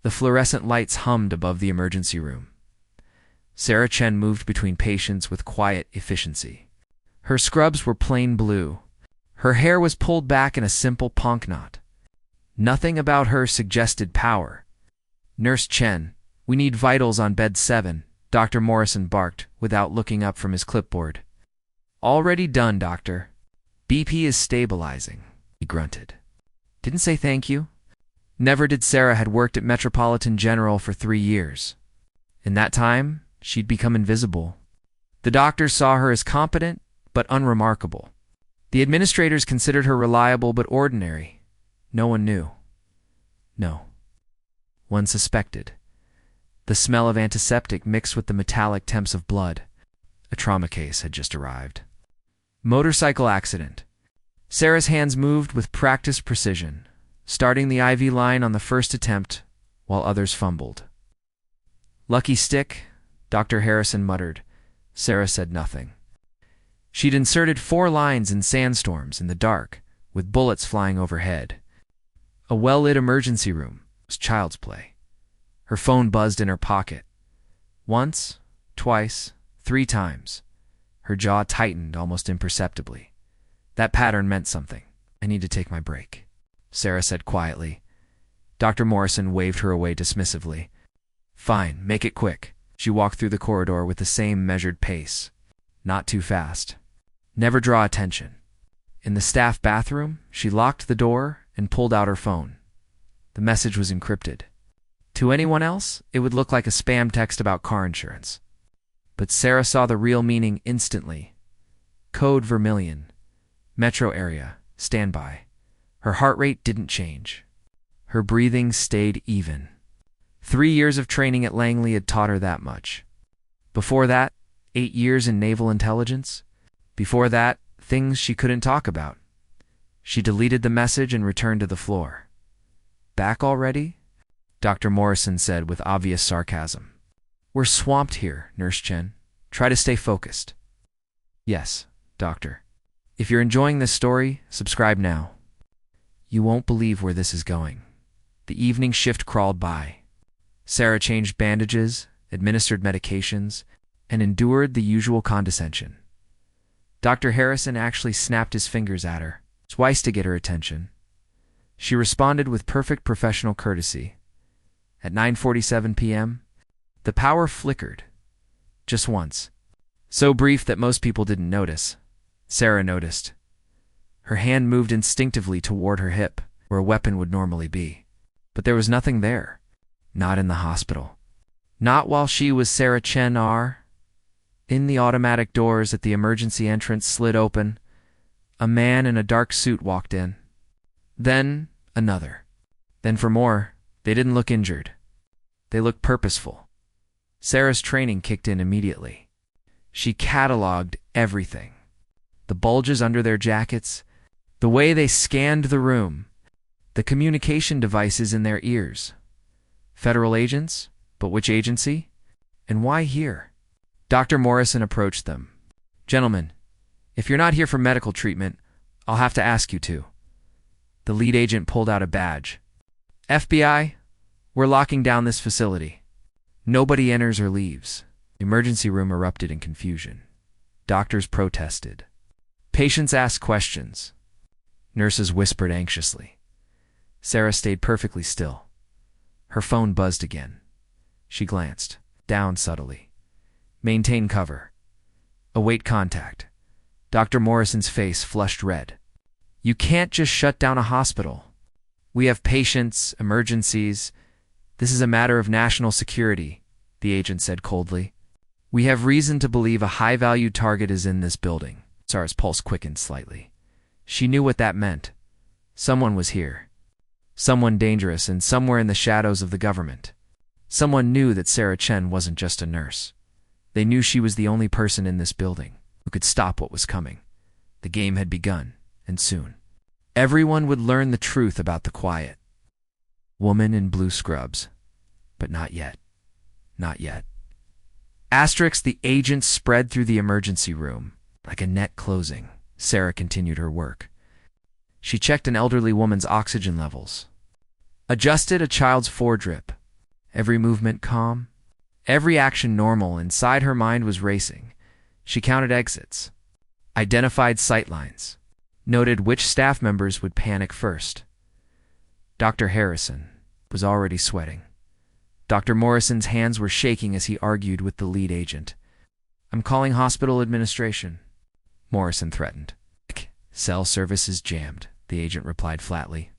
The fluorescent lights hummed above the emergency room. Sarah Chen moved between patients with quiet efficiency. Her scrubs were plain blue. Her hair was pulled back in a simple ponk knot. Nothing about her suggested power. "Nurse Chen, we need vitals on bed 7, Dr. Morrison barked without looking up from his clipboard. "Already done, doctor. BP is stabilizing," he grunted. "Didn't say thank you." Never did. Sarah had worked at Metropolitan General for 3 years. In that time, she'd become invisible. The doctors saw her as competent but unremarkable. The administrators considered her reliable but ordinary. No one knew. No. One suspected. The smell of antiseptic mixed with the metallic temps of blood. A trauma case had just arrived. Motorcycle accident. Sarah's hands moved with practiced precision, starting the IV line on the first attempt while others fumbled. "Lucky stick," Dr. Harrison muttered. Sarah said nothing. She'd inserted 4 lines in sandstorms in the dark, with bullets flying overhead. A well-lit emergency room was child's play. Her phone buzzed in her pocket. Once, twice, 3 times. Her jaw tightened almost imperceptibly. That pattern meant something. "I need to take my break," Sarah said quietly. Dr. Morrison waved her away dismissively. "Fine, make it quick." She walked through the corridor with the same measured pace. Not too fast. Never draw attention. In the staff bathroom, she locked the door and pulled out her phone. The message was encrypted. To anyone else, it would look like a spam text about car insurance. But Sarah saw the real meaning instantly. Code Vermilion. Metro area. Standby. Her heart rate didn't change. Her breathing stayed even. 3 years of training at Langley had taught her that much. Before that, 8 years in naval intelligence. Before that, things she couldn't talk about. She deleted the message and returned to the floor. "Back already?" Dr. Morrison said with obvious sarcasm. "We're swamped here, Nurse Chen. Try to stay focused." "Yes, doctor. If you're enjoying this story, subscribe now." You won't believe where this is going. The evening shift crawled by. Sarah changed bandages, administered medications, and endured the usual condescension. Dr. Harrison actually snapped his fingers at her, twice to get her attention. She responded with perfect professional courtesy. At 9:47 p.m., the power flickered. Just once. So brief that most people didn't notice. Sarah noticed. Her hand moved instinctively toward her hip, where a weapon would normally be. But there was nothing there. Not in the hospital. Not while she was Sarah Chen R. In the automatic doors at the emergency entrance slid open. A man in a dark suit walked in. Then another. Then for more, they didn't look injured. They looked purposeful. Sarah's training kicked in immediately. She cataloged everything. The bulges under their jackets, the way they scanned the room, the communication devices in their ears. Federal agents? But which agency? And why here? Dr. Morrison approached them. "Gentlemen, if you're not here for medical treatment, I'll have to ask you to." The lead agent pulled out a badge. "FBI, we're locking down this facility. Nobody enters or leaves." The emergency room erupted in confusion. Doctors protested. Patients asked questions. Nurses whispered anxiously. Sarah stayed perfectly still. Her phone buzzed again. She glanced, down subtly. "Maintain cover. Await contact." Dr. Morrison's face flushed red. "You can't just shut down a hospital. We have patients, emergencies. This is a matter of national security," the agent said coldly. "We have reason to believe a high-value target is in this building." Sarah's pulse quickened slightly. She knew what that meant. Someone was here. Someone dangerous and somewhere in the shadows of the government. Someone knew that Sarah Chen wasn't just a nurse. They knew she was the only person in this building who could stop what was coming. The game had begun, and soon. Everyone would learn the truth about the quiet. Woman in blue scrubs. But not yet. Not yet. Asterisk, the agent spread through the emergency room. Like a net closing, Sarah continued her work. She checked an elderly woman's oxygen levels. Adjusted a child's foredrip. every movement calm, every action normal. Inside her mind was racing. She counted exits, identified sightlines, noted which staff members would panic first. Dr. Harrison was already sweating. Dr. Morrison's hands were shaking as he argued with the lead agent. "I'm calling hospital administration," Morrison threatened. "Cell service is jammed," the agent replied flatly.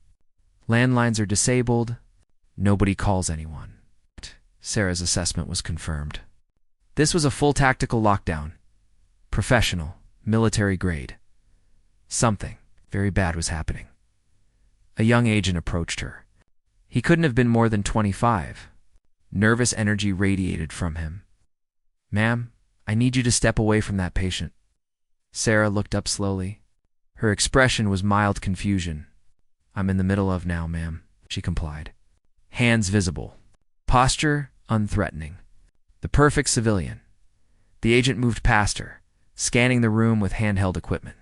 "Landlines are disabled. Nobody calls anyone." Sarah's assessment was confirmed. This was a full tactical lockdown. Professional, military grade. Something very bad was happening. A young agent approached her. He couldn't have been more than 25. Nervous energy radiated from him. "Ma'am, I need you to step away from that patient." Sarah looked up slowly. Her expression was mild confusion. "I'm in the middle of now, ma'am," she complied. Hands visible. Posture unthreatening. The perfect civilian. The agent moved past her, scanning the room with handheld equipment.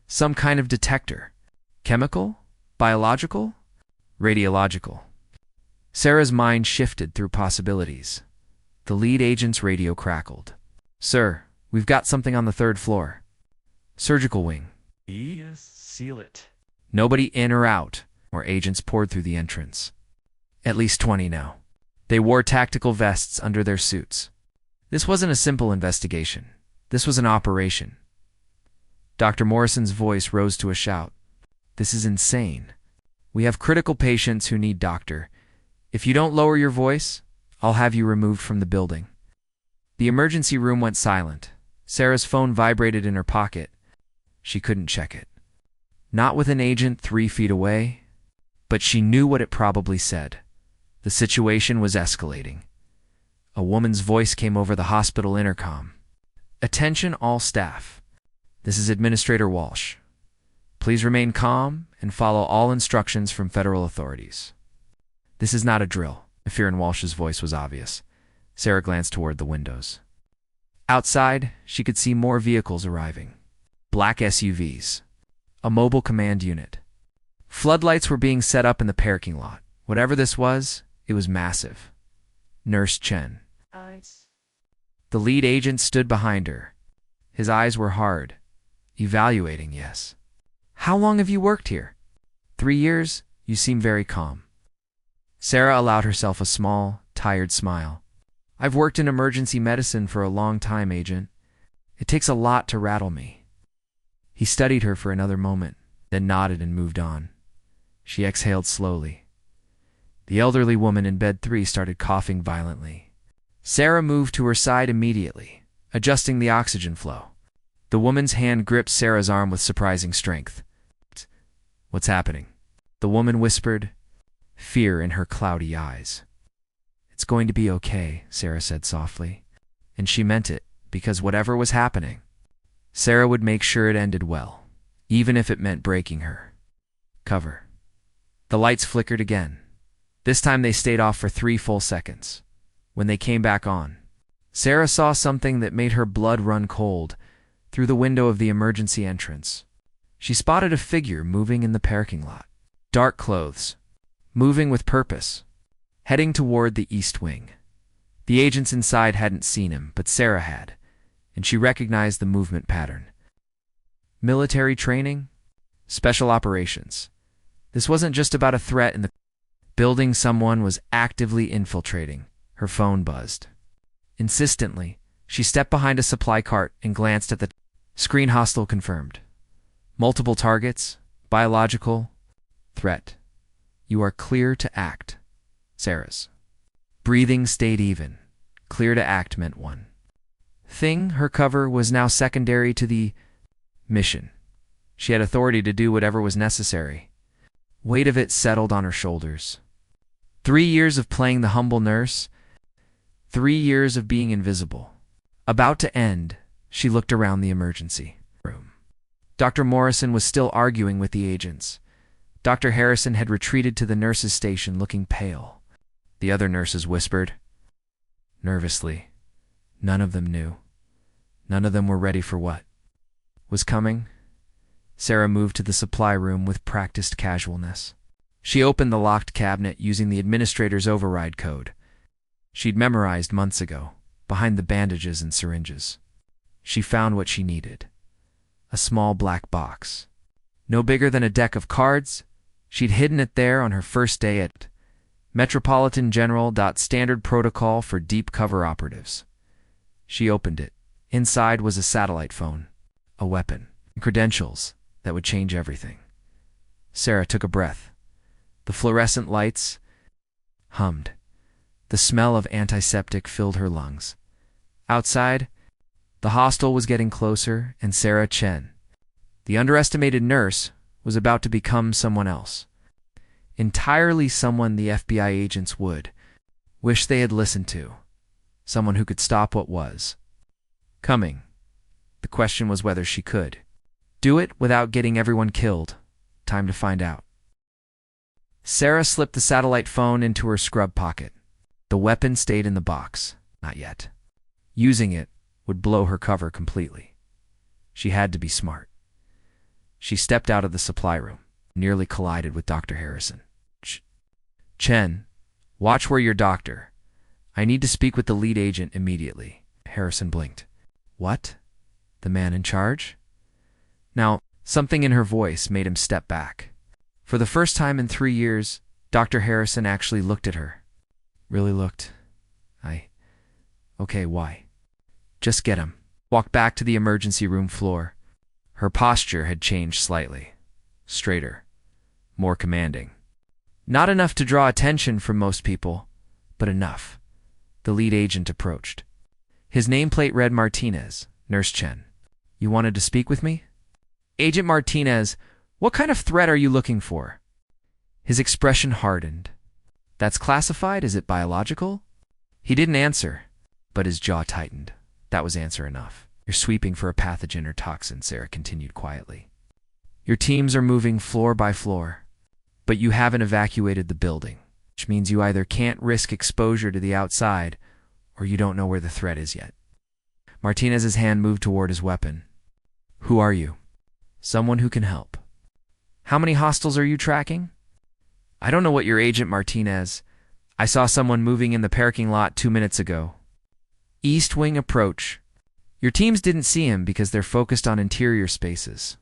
Some kind of detector. Chemical? Biological? Radiological. Sarah's mind shifted through possibilities. The lead agent's radio crackled. "Sir, we've got something on the 3rd floor. Surgical wing." Yes, seal it. Nobody in or out. More agents poured through the entrance. At least 20 now. They wore tactical vests under their suits. This wasn't a simple investigation. This was an operation. Dr. Morrison's voice rose to a shout. "This is insane. We have critical patients who need doctor. If you don't lower your voice, I'll have you removed from the building." The emergency room went silent. Sarah's phone vibrated in her pocket. She couldn't check it. Not with an agent 3 feet away, but she knew what it probably said. The situation was escalating. A woman's voice came over the hospital intercom. "Attention all staff. This is Administrator Walsh. Please remain calm and follow all instructions from federal authorities." "This is not a drill." The fear in Walsh's voice was obvious. Sarah glanced toward the windows. Outside, she could see more vehicles arriving. Black SUVs. A mobile command unit. Floodlights were being set up in the parking lot. Whatever this was, it was massive. Nurse Chen. The lead agent stood behind her. His eyes were hard. Evaluating, yes. "How long have you worked here?" 3 years. You seem very calm." Sarah allowed herself a small, tired smile. "I've worked in emergency medicine for a long time, Agent. It takes a lot to rattle me." He studied her for another moment, then nodded and moved on. She exhaled slowly. The elderly woman in bed 3 started coughing violently. Sarah moved to her side immediately, adjusting the oxygen flow. The woman's hand gripped Sarah's arm with surprising strength. "What's happening?" The woman whispered, fear in her cloudy eyes. "It's going to be okay," Sarah said softly. And she meant it, because whatever was happening, Sarah would make sure it ended well, even if it meant breaking her. Cover. The lights flickered again. This time they stayed off for 3 full seconds. When they came back on, Sarah saw something that made her blood run cold through the window of the emergency entrance. She spotted a figure moving in the parking lot. Dark clothes, moving with purpose, heading toward the east wing. The agents inside hadn't seen him, but Sarah had, and she recognized the movement pattern. Military training? Special operations. This wasn't just about a threat in the building. Someone was actively infiltrating. Her phone buzzed. Insistently, she stepped behind a supply cart and glanced at the screen. Hostile confirmed. Multiple targets. Biological. Threat. You are clear to act. Sarah's breathing stayed even. Clear to act meant one thing. Her cover was now secondary to the mission. She had authority to do whatever was necessary. Weight of it settled on her shoulders. 3 years of playing the humble nurse. 3 years of being invisible. About to end, she looked around the emergency room. Dr. Morrison was still arguing with the agents. Dr. Harrison had retreated to the nurses' station looking pale. The other nurses whispered nervously. None of them knew. None of them were ready for what was coming. Sarah moved to the supply room with practiced casualness. She opened the locked cabinet using the administrator's override code. she'd memorized months ago, behind the bandages and syringes. She found what she needed. A small black box. No bigger than a deck of cards, she'd hidden it there on her first day at Metropolitan General. Standard protocol for deep cover operatives. She opened it. Inside was a satellite phone, a weapon, and credentials that would change everything. Sarah took a breath. The fluorescent lights hummed. The smell of antiseptic filled her lungs. Outside, the hostel was getting closer, and Sarah Chen, the underestimated nurse, was about to become someone else. Entirely someone the FBI agents would wish they had listened to. Someone who could stop what was coming. The question was whether she could do it without getting everyone killed. Time to find out. Sarah slipped the satellite phone into her scrub pocket. The weapon stayed in the box. Not yet. Using it would blow her cover completely. She had to be smart. She stepped out of the supply room, nearly collided with Dr. Harrison. Chen, watch where you're, doctor. I need to speak with the lead agent immediately. Harrison blinked. What? The man in charge? Now, something in her voice made him step back. For the first time in 3 years, Dr. Harrison actually looked at her. Really looked. Okay, why? Just get him. Walked back to the emergency room floor. Her posture had changed slightly. Straighter. More commanding. Not enough to draw attention from most people, but enough. The lead agent approached. His nameplate read Martinez, Nurse Chen. You wanted to speak with me? Agent Martinez, what kind of threat are you looking for? His expression hardened. That's classified? Is it biological? He didn't answer, but his jaw tightened. That was answer enough. You're sweeping for a pathogen or toxin, Sarah continued quietly. Your teams are moving floor by floor, but you haven't evacuated the building, which means you either can't risk exposure to the outside or you don't know where the threat is yet. Martinez's hand moved toward his weapon. Who are you? Someone who can help. How many hostiles are you tracking? I don't know what your agent, Martinez. I saw someone moving in the parking lot 2 minutes ago. East Wing approach. Your teams didn't see him because they're focused on interior spaces.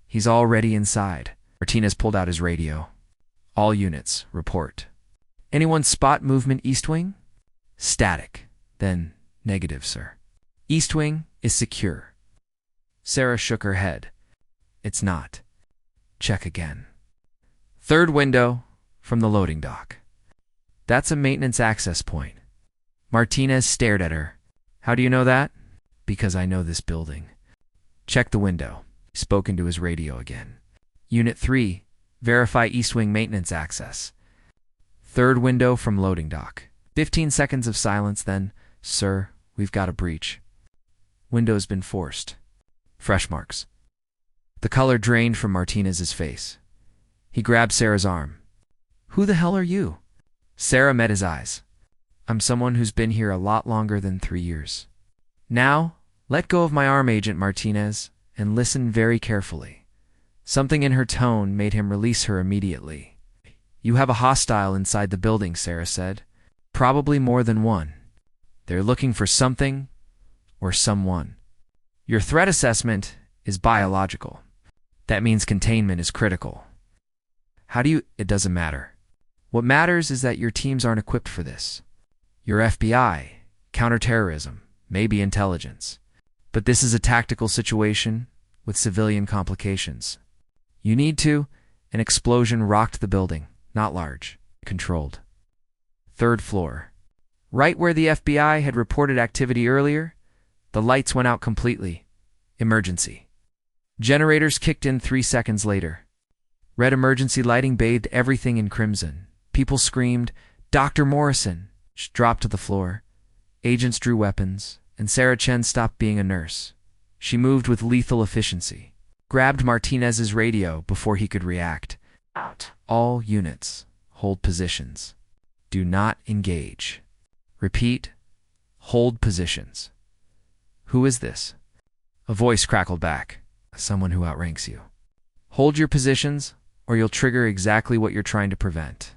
He's already inside. Martinez pulled out his radio. All units, report. Anyone spot movement East Wing? Static. Then negative, sir. East Wing is secure. Sarah shook her head. It's not. Check again. Third window from the loading dock. That's a maintenance access point. Martinez stared at her. How do you know that? Because I know this building. Check the window. He spoke into his radio again. Unit 3, verify East Wing maintenance access. Third window from loading dock. 15 seconds of silence, then, sir, we've got a breach. Window's been forced. Fresh marks. The color drained from Martinez's face. He grabbed Sarah's arm. Who the hell are you? Sarah met his eyes. I'm someone who's been here a lot longer than 3 years. Now, let go of my arm, Agent Martinez, and listen very carefully. Something in her tone made him release her immediately. You have a hostile inside the building, Sarah said. Probably more than one. They're looking for something or someone. Your threat assessment is biological. That means containment is critical. How do you... It doesn't matter. What matters is that your teams aren't equipped for this. You're FBI, counterterrorism, maybe intelligence. But this is a tactical situation with civilian complications. You need to... An explosion rocked the building. Not large. Controlled. Third floor. Right where the FBI had reported activity earlier, the lights went out completely. Emergency. Generators kicked in 3 seconds later. Red emergency lighting bathed everything in crimson. People screamed, Dr. Morrison! She dropped to the floor. Agents drew weapons, and Sarah Chen stopped being a nurse. She moved with lethal efficiency. Grabbed Martinez's radio before he could react. Out. All units, hold positions. Do not engage. Repeat, hold positions. Who is this? A voice crackled back. Someone who outranks you. Hold your positions, or you'll trigger exactly what you're trying to prevent.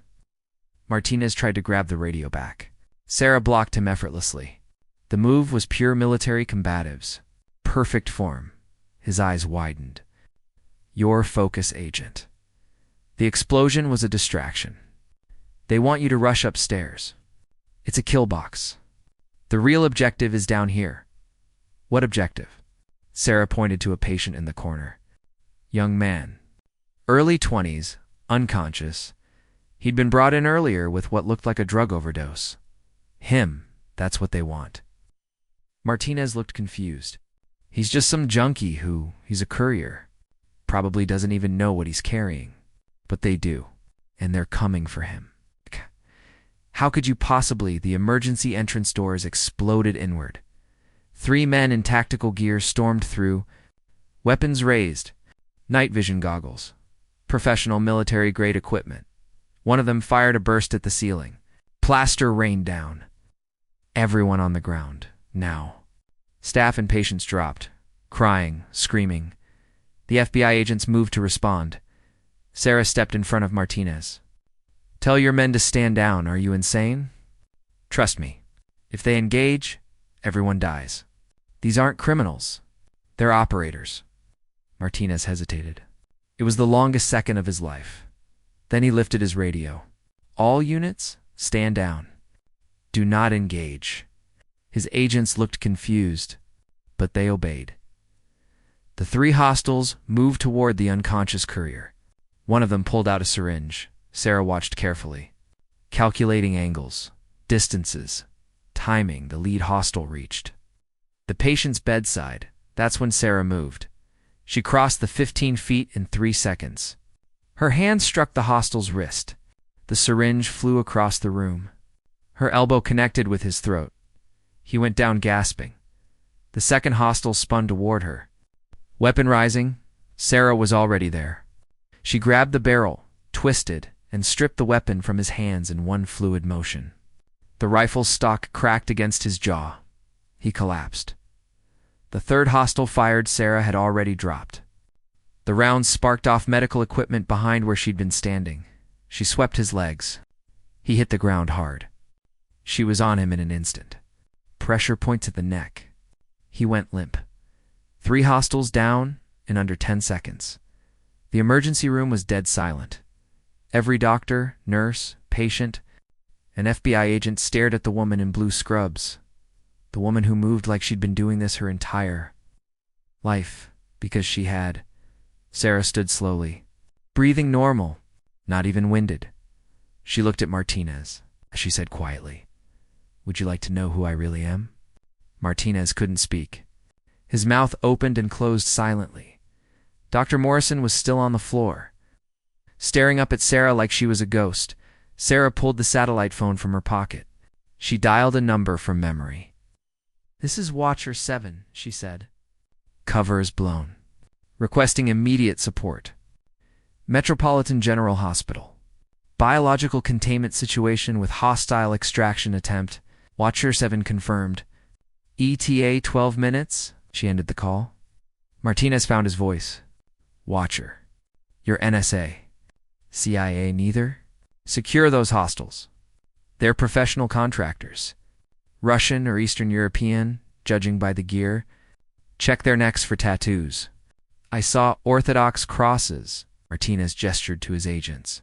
Martinez tried to grab the radio back. Sarah blocked him effortlessly. The move was pure military combatives. Perfect form. His eyes widened. Your focus agent. The explosion was a distraction. They want you to rush upstairs. It's a kill box. The real objective is down here. What objective? Sarah pointed to a patient in the corner. Young man. Early 20s, unconscious. He'd been brought in earlier with what looked like a drug overdose. Him, that's what they want. Martinez looked confused. He's just some junkie he's a courier. Probably doesn't even know what he's carrying. But they do, and they're coming for him. How could you possibly? The emergency entrance doors exploded inward. 3 men in tactical gear stormed through, weapons raised, night vision goggles, professional military-grade equipment. One of them fired a burst at the ceiling. Plaster rained down. Everyone on the ground, now. Staff and patients dropped, crying, screaming. The FBI agents moved to respond. Sarah stepped in front of Martinez. Tell your men to stand down. Are you insane? Trust me. If they engage, everyone dies. These aren't criminals. They're operators. Martinez hesitated. It was the longest second of his life. Then he lifted his radio. All units, stand down. Do not engage. His agents looked confused, but they obeyed. The 3 hostiles moved toward the unconscious courier. One of them pulled out a syringe. Sarah watched carefully. Calculating angles, distances, timing the lead hostile reached. The patient's bedside, that's when Sarah moved. She crossed the 15 feet in 3 seconds. Her hand struck the hostile's wrist. The syringe flew across the room. Her elbow connected with his throat. He went down gasping. The second hostile spun toward her. Weapon rising, Sarah was already there. She grabbed the barrel, twisted, and stripped the weapon from his hands in one fluid motion. The rifle's stock cracked against his jaw. He collapsed. The third hostile fired. Sarah had already dropped. The rounds sparked off medical equipment behind where she'd been standing. She swept his legs. He hit the ground hard. She was on him in an instant. Pressure point to the neck. He went limp. 3 hostiles down in under 10 seconds. The emergency room was dead silent. Every doctor, nurse, patient, and FBI agent stared at the woman in blue scrubs. The woman who moved like she'd been doing this her entire life, because she had. Sarah stood slowly, breathing normal, not even winded. She looked at Martinez. She said quietly, "Would you like to know who I really am?" Martinez couldn't speak. His mouth opened and closed silently. Dr. Morrison was still on the floor, staring up at Sarah like she was a ghost. Sarah pulled the satellite phone from her pocket. She dialed a number from memory. "This is Watcher 7, she said. "Cover is blown. Requesting immediate support. Metropolitan General Hospital. Biological containment situation with hostile extraction attempt. Watcher 7 confirmed. ETA 12 minutes, she ended the call. Martinez found his voice. "Watcher. You're NSA. CIA neither? Secure those hostiles. They're professional contractors. Russian or Eastern European, judging by the gear. Check their necks for tattoos. I saw Orthodox crosses." Martinez gestured to his agents.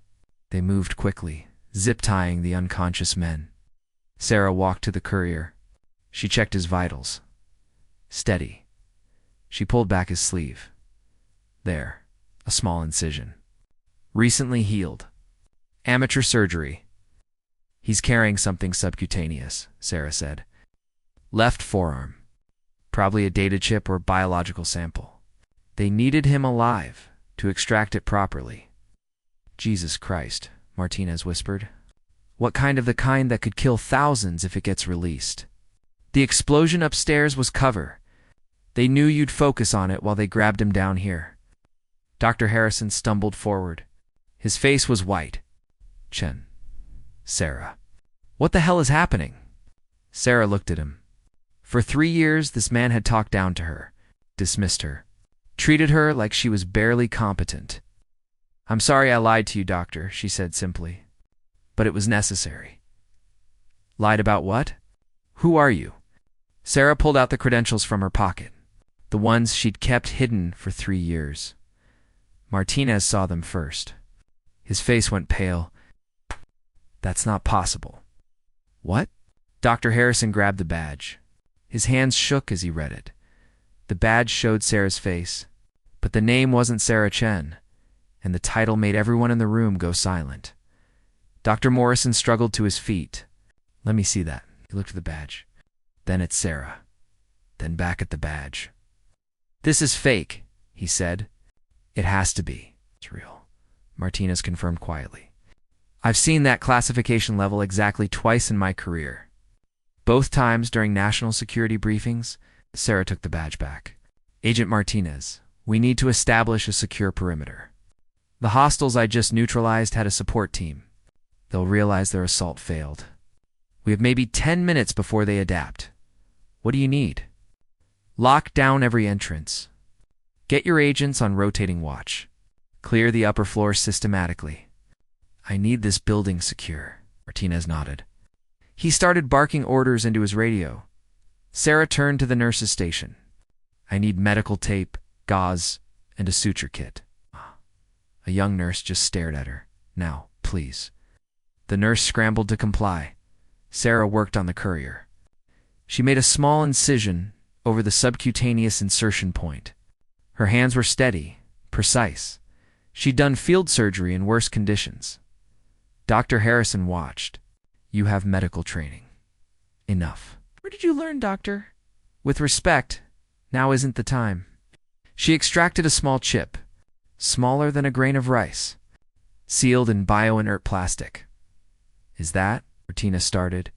They moved quickly, zip-tying the unconscious men. Sarah walked to the courier. She checked his vitals. Steady. She pulled back his sleeve. There, a small incision. Recently healed. Amateur surgery. "He's carrying something subcutaneous," Sarah said. "Left forearm. Probably a data chip or biological sample. They needed him alive to extract it properly." "Jesus Christ," Martinez whispered. "What kind of the kind that could kill thousands if it gets released?" The explosion upstairs was cover. They knew you'd focus on it while they grabbed him down here. Dr. Harrison stumbled forward. His face was white. "Chen. Sarah. What the hell is happening?" Sarah looked at him. For 3 years, this man had talked down to her, dismissed her, treated her like she was barely competent. "I'm sorry I lied to you, doctor," she said simply. "But it was necessary." Lied about what? Who are you? Sarah pulled out the credentials from her pocket, the ones she'd kept hidden for 3 years. Martinez saw them first. His face went pale. That's not possible. What? Dr. Harrison grabbed the badge. His hands shook as he read it. The badge showed Sarah's face, but the name wasn't Sarah Chen, and the title made everyone in the room go silent. Dr. Morrison struggled to his feet. Let me see that. He looked at the badge. Then at Sarah. Then back at the badge. This is fake, he said. It has to be. It's real, Martinez confirmed quietly. I've seen that classification level exactly twice in my career. Both times during national security briefings. Sarah took the badge back. Agent Martinez, we need to establish a secure perimeter. The hostiles I just neutralized had a support team. They'll realize their assault failed. We have maybe 10 minutes before they adapt. What do you need? Lock down every entrance. Get your agents on rotating watch. Clear the upper floors systematically. I need this building secure. Martinez nodded. He started barking orders into his radio. Sarah turned to the nurse's station. I need medical tape, gauze, and a suture kit. A young nurse just stared at her. Now, please. The nurse scrambled to comply. Sarah worked on the courier. She made a small incision over the subcutaneous insertion point. Her hands were steady, precise. She'd done field surgery in worse conditions. Dr. Harrison watched. You have medical training. Enough. Where did you learn, doctor? With respect, now isn't the time. She extracted a small chip, smaller than a grain of rice, sealed in bioinert plastic. Is that, Martina started,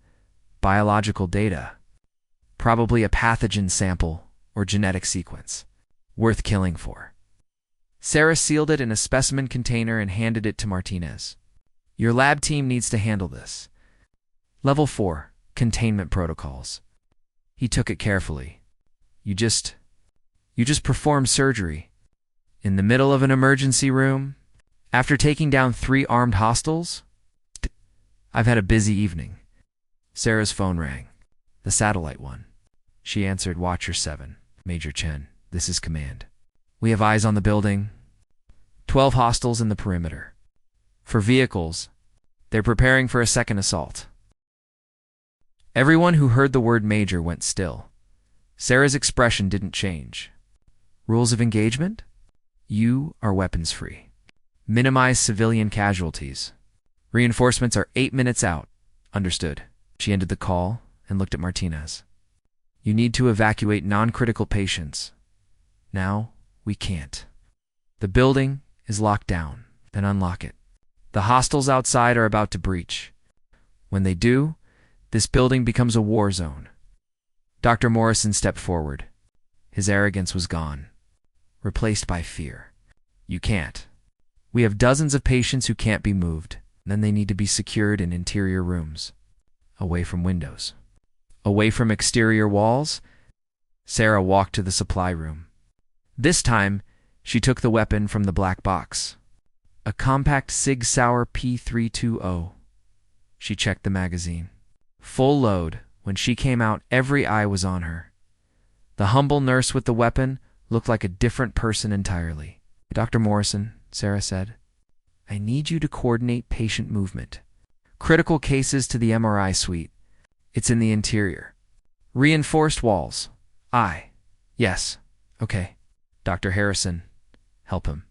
biological data? Probably a pathogen sample or genetic sequence. Worth killing for. Sarah sealed it in a specimen container and handed it to Martinez. Your lab team needs to handle this. Level 4, containment protocols. He took it carefully. You just performed surgery. In the middle of an emergency room? After taking down 3 armed hostiles? I've had a busy evening. Sarah's phone rang. The satellite one. She answered Watcher 7. Major Chen, this is command. We have eyes on the building. 12 hostiles in the perimeter. For vehicles, they're preparing for a second assault. Everyone who heard the word major went still. Sarah's expression didn't change. Rules of engagement? You are weapons free. Minimize civilian casualties. Reinforcements are 8 minutes out. Understood. She ended the call and looked at Martinez. You need to evacuate non-critical patients. Now, we can't. The building is locked down. Then unlock it. The hostiles outside are about to breach. When they do, this building becomes a war zone. Dr. Morrison stepped forward. His arrogance was gone, replaced by fear. You can't. We have dozens of patients who can't be moved. Then they need to be secured in interior rooms, away from windows, away from exterior walls. Sarah walked to the supply room. This time, she took the weapon from the black box. A compact Sig Sauer P320. She checked the magazine. Full load. When she came out, every eye was on her. The humble nurse with the weapon looked like a different person entirely. Dr. Morrison, Sarah said, I need you to coordinate patient movement. Critical cases to the MRI suite. It's in the interior. Reinforced walls. Yes. Okay. Dr. Harrison, help him.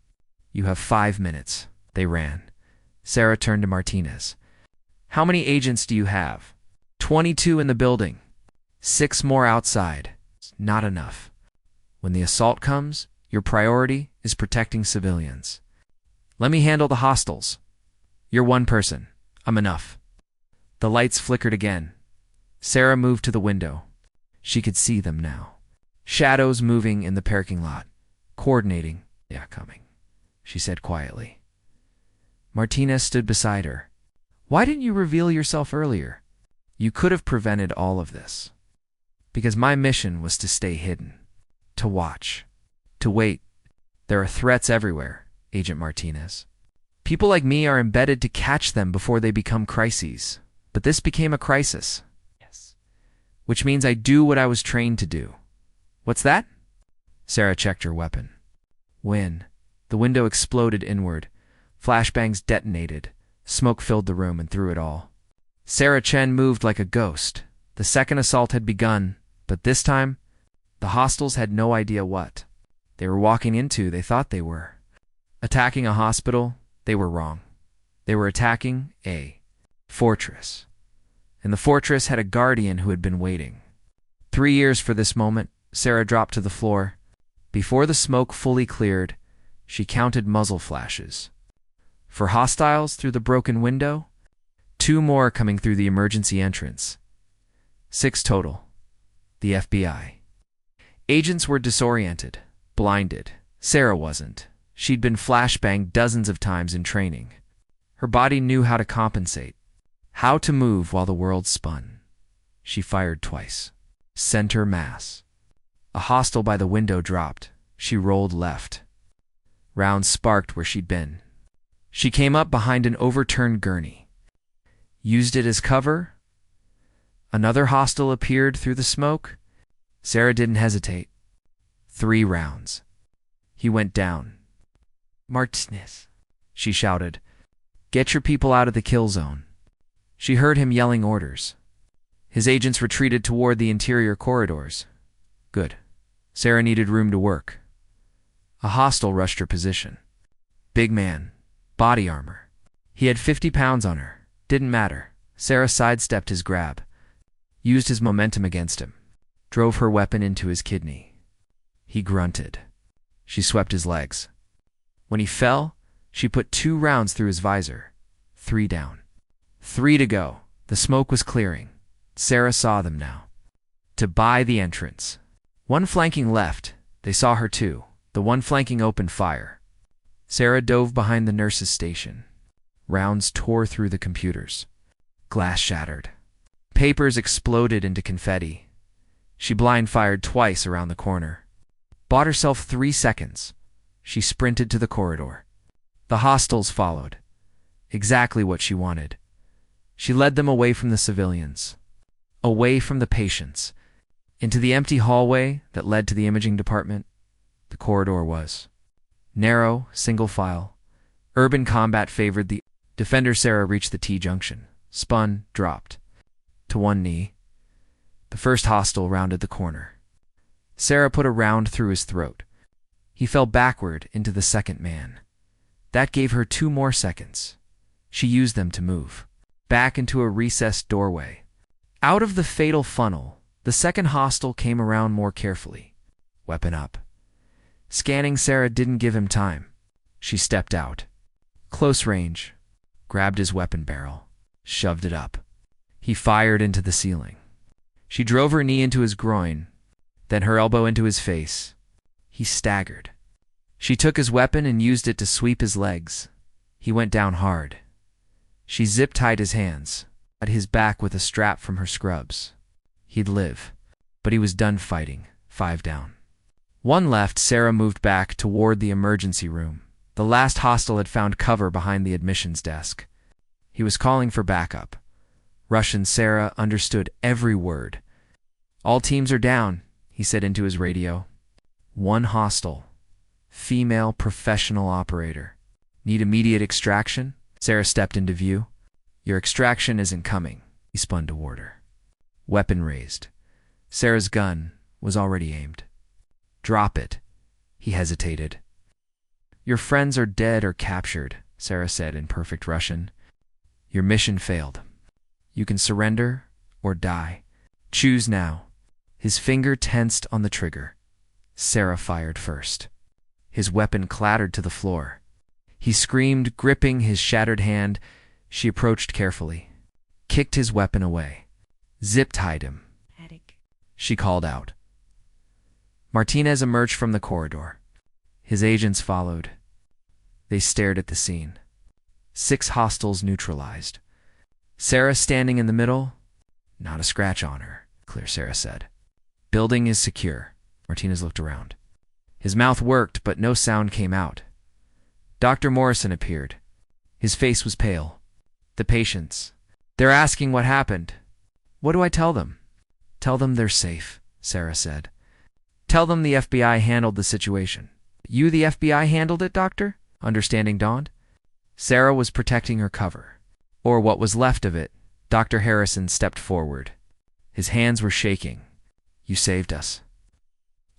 You have 5 minutes. They ran. Sarah turned to Martinez. How many agents do you have? 22 in the building. 6 more outside. Not enough. When the assault comes, your priority is protecting civilians. Let me handle the hostiles. You're one person. I'm enough. The lights flickered again. Sarah moved to the window. She could see them now. Shadows moving in the parking lot. Coordinating. Yeah, coming, she said quietly. Martinez stood beside her. Why didn't you reveal yourself earlier? You could have prevented all of this. Because my mission was to stay hidden. To watch. To wait. There are threats everywhere, Agent Martinez. People like me are embedded to catch them before they become crises. But this became a crisis, Yes. which means I do what I was trained to do. What's that? Sarah checked her weapon. When the window exploded inward, flashbangs detonated, smoke filled the room and through it all. Sarah Chen moved like a ghost. The second assault had begun, but this time, the hostiles had no idea what they were walking into. They thought they were attacking a hospital. They were wrong. They were attacking a fortress. And the fortress had a guardian who had been waiting. 3 years for this moment. Sarah dropped to the floor. Before the smoke fully cleared, she counted muzzle flashes. For hostiles through the broken window, 2 more coming through the emergency entrance. 6 total. The FBI. Agents were disoriented, blinded. Sarah wasn't. She'd been flashbanged dozens of times in training. Her body knew how to compensate, how to move while the world spun. She fired twice. Center mass. A hostile by the window dropped. She rolled left. Rounds sparked where she'd been. She came up behind an overturned gurney. Used it as cover. Another hostile appeared through the smoke. Sarah didn't hesitate. 3 rounds. He went down. Martinez, she shouted. Get your people out of the kill zone. She heard him yelling orders. His agents retreated toward the interior corridors. Good. Sarah needed room to work. A hostile rushed her position. Big man. Body armor. He had 50 pounds on her. Didn't matter. Sarah sidestepped his grab. Used his momentum against him. Drove her weapon into his kidney. He grunted. She swept his legs. When he fell, she put 2 rounds through his visor. 3 down. 3 to go. The smoke was clearing. Sarah saw them now. To buy the entrance. 1 flanking left. They saw her too. The 1 flanking opened fire. Sarah dove behind the nurse's station. Rounds tore through the computers. Glass shattered. Papers exploded into confetti. She blind fired twice around the corner. Bought herself 3 seconds. She sprinted to the corridor. The hostiles followed. Exactly what she wanted. She led them away from the civilians. Away from the patients. Into the empty hallway that led to the imaging department. The corridor was narrow, single file. Urban combat favored the defender. Sarah reached the T-junction. Spun, dropped. To 1 knee. The first hostile rounded the corner. Sarah put a round through his throat. He fell backward into the second man. That gave her 2 more seconds. She used them to move. Back into a recessed doorway. Out of the fatal funnel, the second hostile came around more carefully. Weapon up. Scanning Sarah didn't give him time. She stepped out. Close range. Grabbed his weapon barrel. Shoved it up. He fired into the ceiling. She drove her knee into his groin, then her elbow into his face. He staggered. She took his weapon and used it to sweep his legs. He went down hard. She zip-tied his hands, at his back with a strap from her scrubs. He'd live, but he was done fighting. 5 down. 1 left. Sarah moved back toward the emergency room. The last hostile had found cover behind the admissions desk. He was calling for backup. Russian. Sarah understood every word. All teams are down, he said into his radio. 1 hostile. Female professional operator. Need immediate extraction? Sarah stepped into view. Your extraction isn't coming, he spun toward her. Weapon raised. Sarah's gun was already aimed. Drop it. He hesitated. Your friends are dead or captured, Sarah said in perfect Russian. Your mission failed. You can surrender or die. Choose now. His finger tensed on the trigger. Sarah fired first. His weapon clattered to the floor. He screamed, gripping his shattered hand. She approached carefully, kicked his weapon away, zip-tied him. She called out. Martinez emerged from the corridor. His agents followed. They stared at the scene. 6 hostiles neutralized. Sarah standing in the middle. Not a scratch on her, clear, Sarah said. Building is secure. Martinez looked around. His mouth worked, but no sound came out. Dr. Morrison appeared. His face was pale. The patients. They're asking what happened. What do I tell them? Tell them they're safe, Sarah said. Tell them the FBI handled the situation. You the FBI handled it, Doctor? Understanding dawned. Sarah was protecting her cover, or what was left of it. Dr. Harrison stepped forward. His hands were shaking. You saved us.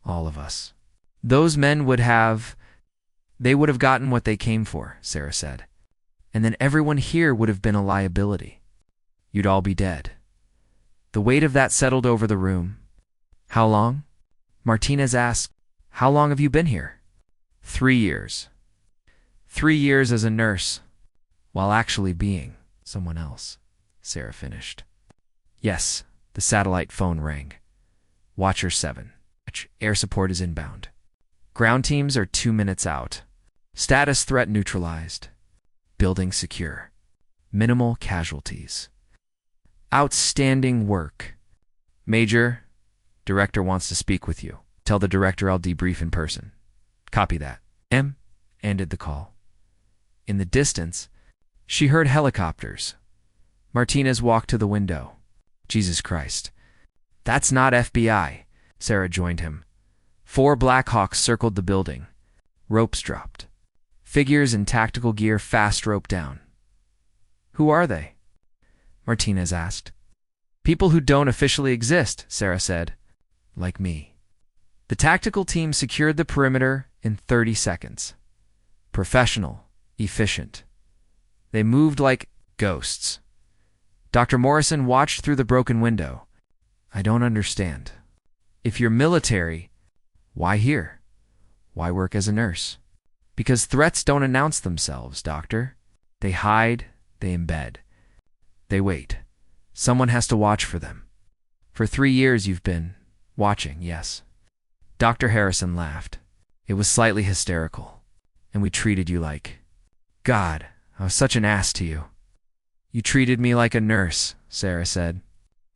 All of us. Those men would have gotten what they came for, Sarah said. And then everyone here would have been a liability. You'd all be dead. The weight of that settled over the room. How long? Martinez asked. How long have you been here? 3 years. 3 years as a nurse, while actually being someone else, Sarah finished. Yes, the satellite phone rang. Watcher 7. Air support is inbound. Ground teams are 2 minutes out. Status threat neutralized. Building secure. Minimal casualties. Outstanding work. Major, director wants to speak with you. Tell the director I'll debrief in person. Copy that. M. ended the call. In the distance, she heard helicopters. Martinez walked to the window. Jesus Christ. That's not FBI. Sarah joined him. 4 Blackhawks circled the building. Ropes dropped. Figures in tactical gear fast roped down. Who are they? Martinez asked. People who don't officially exist, Sarah said. Like me. The tactical team secured the perimeter in 30 seconds. Professional, efficient. They moved like ghosts. Dr. Morrison watched through the broken window. I don't understand. If you're military, why here? Why work as a nurse? Because threats don't announce themselves, Doctor. They hide, they embed. They wait. Someone has to watch for them. For 3 years you've been watching, yes. Dr. Harrison laughed. It was slightly hysterical. And we treated you like... God, I was such an ass to you. You treated me like a nurse, Sarah said,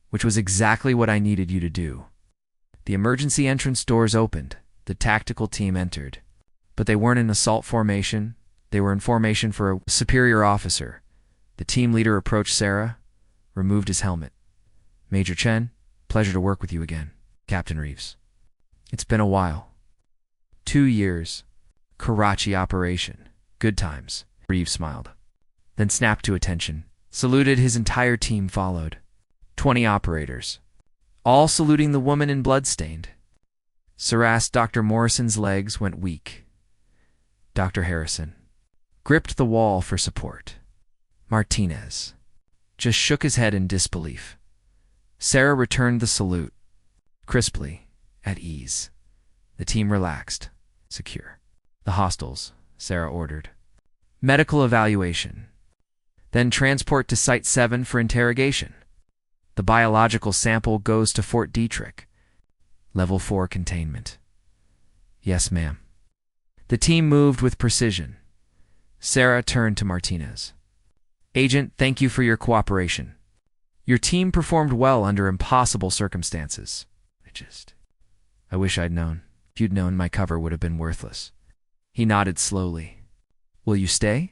which was exactly what I needed you to do. The emergency entrance doors opened. The tactical team entered. But they weren't in assault formation. They were in formation for a superior officer. The team leader approached Sarah, removed his helmet. Major Chen, pleasure to work with you again. Captain Reeves. It's been a while. 2 years. Karachi operation. Good times. Reeves smiled. Then snapped to attention. Saluted. His entire team followed. 20 operators. All saluting the woman in bloodstained. Sarah's Dr. Morrison's legs went weak. Dr. Harrison gripped the wall for support. Martinez just shook his head in disbelief. Sarah returned the salute, crisply, at ease. The team relaxed, secure. The hostiles, Sarah ordered. Medical evaluation. Then transport to Site 7 for interrogation. The biological sample goes to Fort Detrick. Level 4 containment. Yes, ma'am. The team moved with precision. Sarah turned to Martinez. Agent, thank you for your cooperation. Your team performed well under impossible circumstances. I wish I'd known. If you'd known, my cover would have been worthless. He nodded slowly. Will you stay?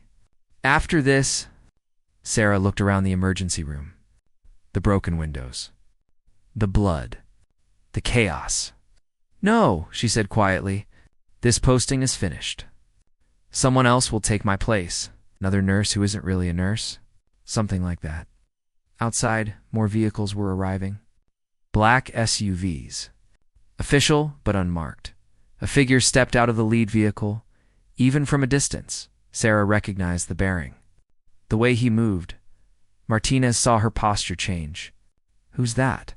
After this, Sarah looked around the emergency room. The broken windows. The blood. The chaos. No, she said quietly. This posting is finished. Someone else will take my place. Another nurse who isn't really a nurse. Something like that. Outside, more vehicles were arriving. Black SUVs. Official, but unmarked. A figure stepped out of the lead vehicle. Even from a distance, Sarah recognized the bearing. The way he moved. Martinez saw her posture change. Who's that?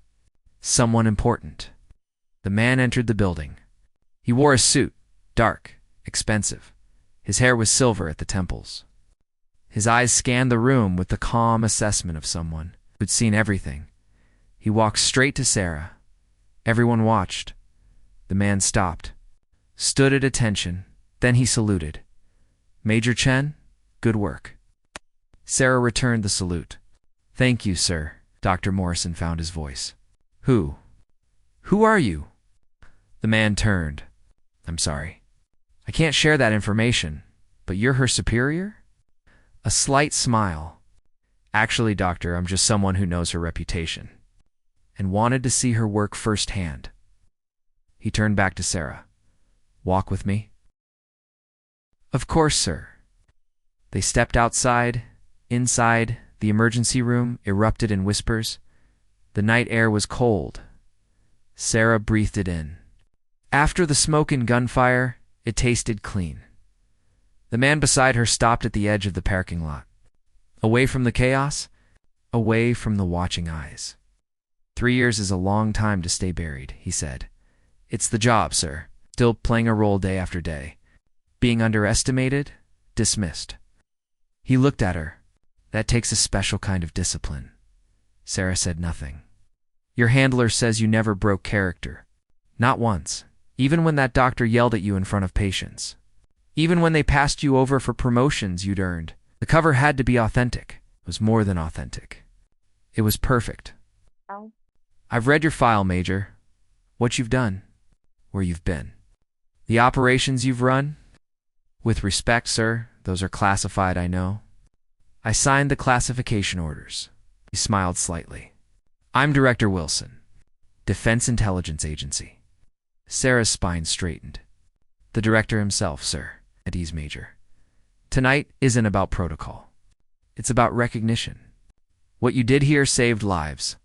Someone important. The man entered the building. He wore a suit, dark, expensive. His hair was silver at the temples. His eyes scanned the room with the calm assessment of someone who'd seen everything. He walked straight to Sarah. Everyone watched. The man stopped, stood at attention, then he saluted. Major Chen, good work. Sarah returned the salute. Thank you, sir. Dr. Morrison found his voice. Who are you? The man turned. I'm sorry. I can't share that information, but you're her superior? A slight smile. Actually, doctor, I'm just someone who knows her reputation and wanted to see her work firsthand. He turned back to Sarah. Walk with me? Of course, sir. They stepped outside. Inside, the emergency room erupted in whispers. The night air was cold. Sarah breathed it in. After the smoke and gunfire, it tasted clean. The man beside her stopped at the edge of the parking lot. Away from the chaos, away from the watching eyes. 3 years is a long time to stay buried, he said. It's the job, sir. Still playing a role day after day. Being underestimated, dismissed. He looked at her. That takes a special kind of discipline. Sarah said nothing. Your handler says you never broke character. Not once. Even when that doctor yelled at you in front of patients. Even when they passed you over for promotions you'd earned. The cover had to be authentic. It was more than authentic. It was perfect. Oh. I've read your file, Major. What you've done. Where you've been. The operations you've run. With respect, sir, those are classified, I know. I signed the classification orders. He smiled slightly. I'm Director Wilson, Defense Intelligence Agency. Sarah's spine straightened. The director himself, sir, at ease, Major. Tonight isn't about protocol. It's about recognition. What you did here saved lives,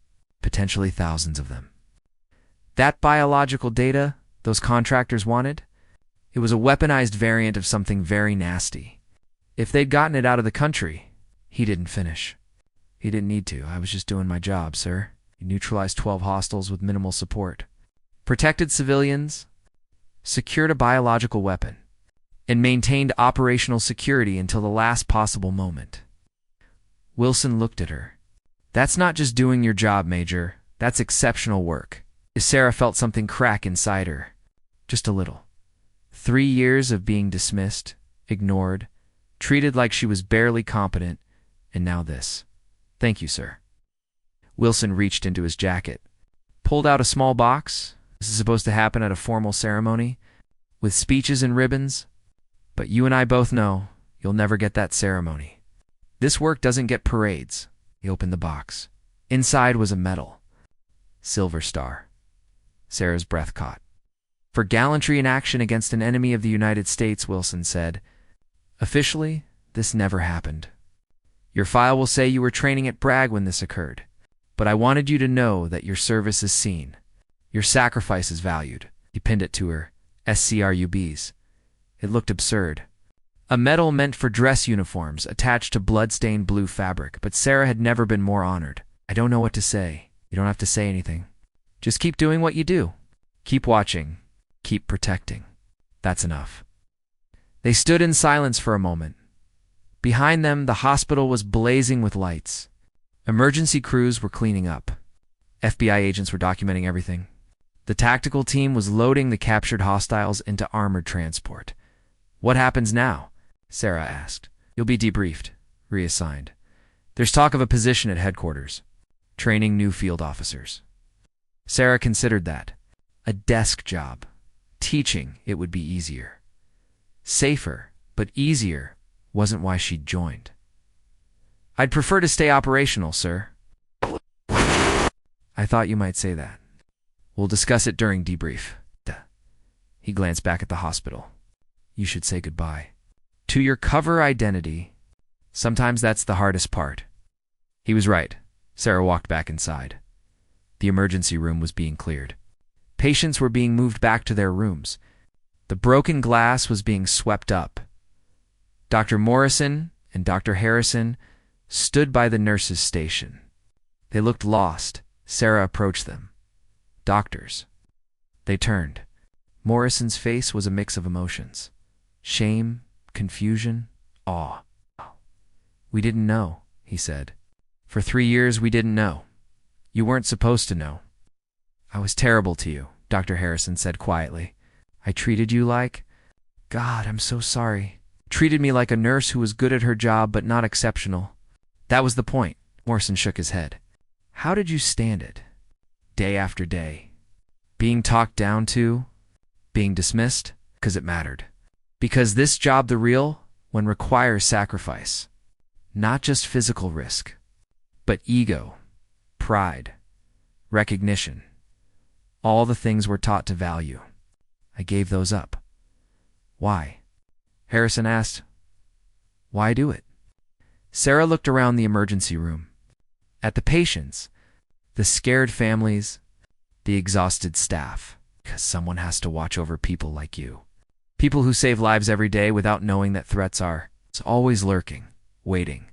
potentially thousands of them. That biological data those contractors wanted, it was a weaponized variant of something very nasty. If they'd gotten it out of the country, he didn't finish. He didn't need to. I was just doing my job, sir. He neutralized 12 hostiles with minimal support. Protected civilians, secured a biological weapon, and maintained operational security until the last possible moment. Wilson looked at her. That's not just doing your job, Major. That's exceptional work. Sarah felt something crack inside her. Just a little. 3 years of being dismissed, ignored, treated like she was barely competent, and now this. Thank you, sir. Wilson reached into his jacket, pulled out a small box. This is supposed to happen at a formal ceremony, with speeches and ribbons. But you and I both know you'll never get that ceremony. This work doesn't get parades. He opened the box. Inside was a medal. Silver Star. Sarah's breath caught. For gallantry in action against an enemy of the United States, Wilson said. Officially, this never happened. Your file will say you were training at Bragg when this occurred. But I wanted you to know that your service is seen. Your sacrifice is valued. He pinned it to her. SCRUBs. It looked absurd. A medal meant for dress uniforms attached to blood-stained blue fabric, but Sarah had never been more honored. I don't know what to say. You don't have to say anything. Just keep doing what you do. Keep watching. Keep protecting. That's enough. They stood in silence for a moment. Behind them, the hospital was blazing with lights. Emergency crews were cleaning up. FBI agents were documenting everything. The tactical team was loading the captured hostiles into armored transport. What happens now? Sarah asked. You'll be debriefed, reassigned. There's talk of a position at headquarters, training new field officers. Sarah considered that. A desk job. Teaching, it would be easier. Safer, but easier, wasn't why she'd joined. I'd prefer to stay operational, sir. I thought you might say that. We'll discuss it during debrief. He glanced back at the hospital. You should say goodbye. To your cover identity. Sometimes that's the hardest part. He was right. Sarah walked back inside. The emergency room was being cleared. Patients were being moved back to their rooms. The broken glass was being swept up. Dr. Morrison and Dr. Harrison stood by the nurse's station. They looked lost. Sarah approached them. Doctors. They turned. Morrison's face was a mix of emotions. Shame, confusion, awe. We didn't know, he said. For 3 years we didn't know. You weren't supposed to know. I was terrible to you, Dr. Harrison said quietly. I treated you like... God, I'm so sorry. Treated me like a nurse who was good at her job but not exceptional. That was the point. Morrison shook his head. How did you stand it? Day after day. Being talked down to, being dismissed, because it mattered. Because this job, the real one, requires sacrifice. Not just physical risk, But ego, pride, recognition, all the things we're taught to value, I gave those up. Why? Harrison asked. Why do it? Sarah looked around the emergency room. At the patients, the scared families, the exhausted staff. Because someone has to watch over people like you. People who save lives every day without knowing that threats are always lurking, waiting.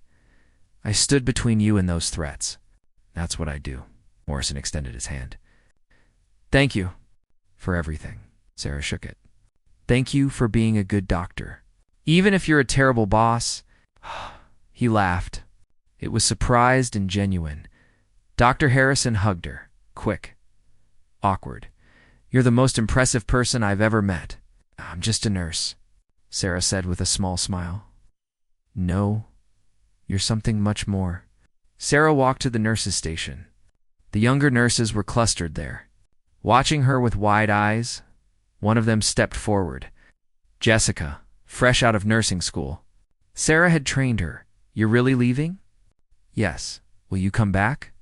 I stood between you and those threats. That's what I do. Morrison extended his hand. Thank you for everything. Sarah shook it. Thank you for being a good doctor. Even if you're a terrible boss. He laughed. It was surprised and genuine. Dr. Harrison hugged her. Quick. Awkward. You're the most impressive person I've ever met. I'm just a nurse, Sarah said with a small smile. No, you're something much more. Sarah walked to the nurses' station. The younger nurses were clustered there, watching her with wide eyes. One of them stepped forward. Jessica, fresh out of nursing school. Sarah had trained her. You're really leaving? Yes. Will you come back?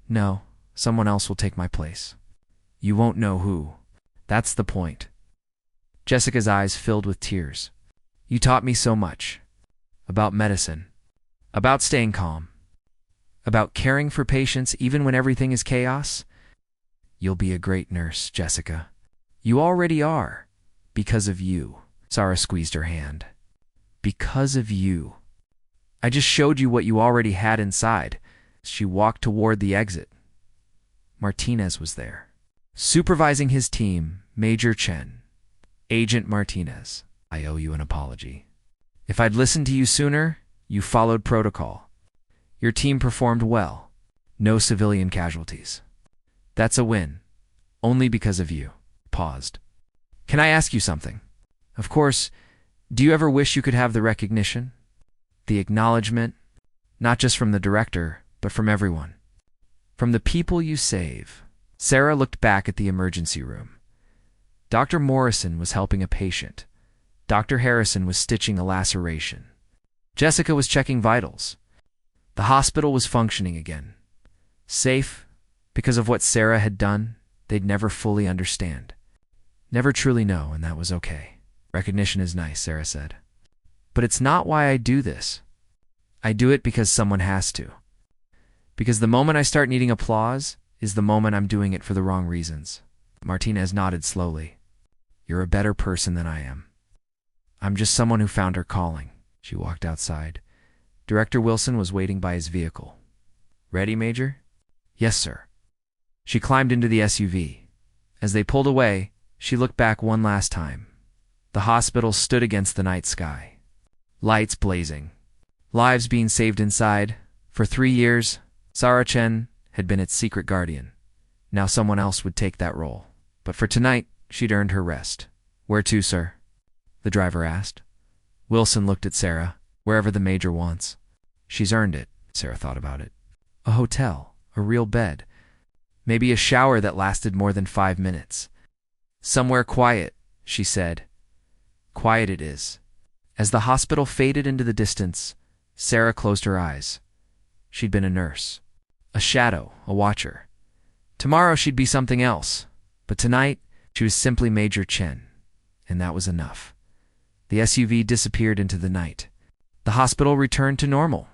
No, someone else will take my place. You won't know who. That's the point. Jessica's eyes filled with tears. You taught me so much. About medicine. About staying calm. About caring for patients even when everything is chaos. You'll be a great nurse, Jessica. You already are. Because of you. Sarah squeezed her hand. Because of you. I just showed you what you already had inside. She walked toward the exit. Martinez was there. Supervising his team, Major Chen. Agent Martinez, I owe you an apology. If I'd listened to you sooner, you followed protocol. Your team performed well. No civilian casualties. That's a win. Only because of you. Paused. Can I ask you something? Of course, do you ever wish you could have the recognition? The acknowledgement, not just from the director, but from everyone. From the people you save. Sarah looked back at the emergency room. Dr. Morrison was helping a patient. Dr. Harrison was stitching a laceration. Jessica was checking vitals. The hospital was functioning again. Safe, because of what Sarah had done, they'd never fully understand. Never truly know, and that was okay. Recognition is nice, Sarah said. But it's not why I do this. I do it because someone has to. Because the moment I start needing applause is the moment I'm doing it for the wrong reasons. Martinez nodded slowly. You're a better person than I am. I'm just someone who found her calling. She walked outside. Director Wilson was waiting by his vehicle. Ready, Major? Yes, sir. She climbed into the SUV. As they pulled away, she looked back one last time. The hospital stood against the night sky. Lights blazing. Lives being saved inside. For 3 years, Sarah Chen had been its secret guardian. Now someone else would take that role. But for tonight, she'd earned her rest. Where to, sir? The driver asked. Wilson looked at Sarah. Wherever the Major wants. She's earned it, Sarah thought about it. A hotel, a real bed. Maybe a shower that lasted more than 5 minutes. Somewhere quiet, she said. Quiet it is. As the hospital faded into the distance, Sarah closed her eyes. She'd been a nurse. A shadow, a watcher. Tomorrow she'd be something else. But tonight, she was simply Major Chen. And that was enough. The SUV disappeared into the night. The hospital returned to normal.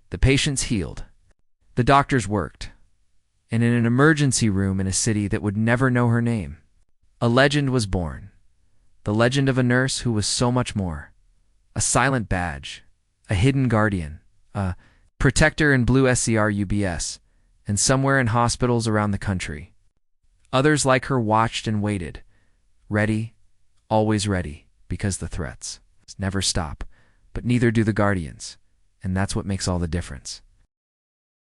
The patients healed. The doctors worked. And in an emergency room in a city that would never know her name, a legend was born. The legend of a nurse who was so much more. A silent badge. A hidden guardian. A protector in blue SCR-UBS. And somewhere in hospitals around the country. Others like her watched and waited. Ready, always ready, because the threats never stop. But neither do the guardians, and that's what makes all the difference.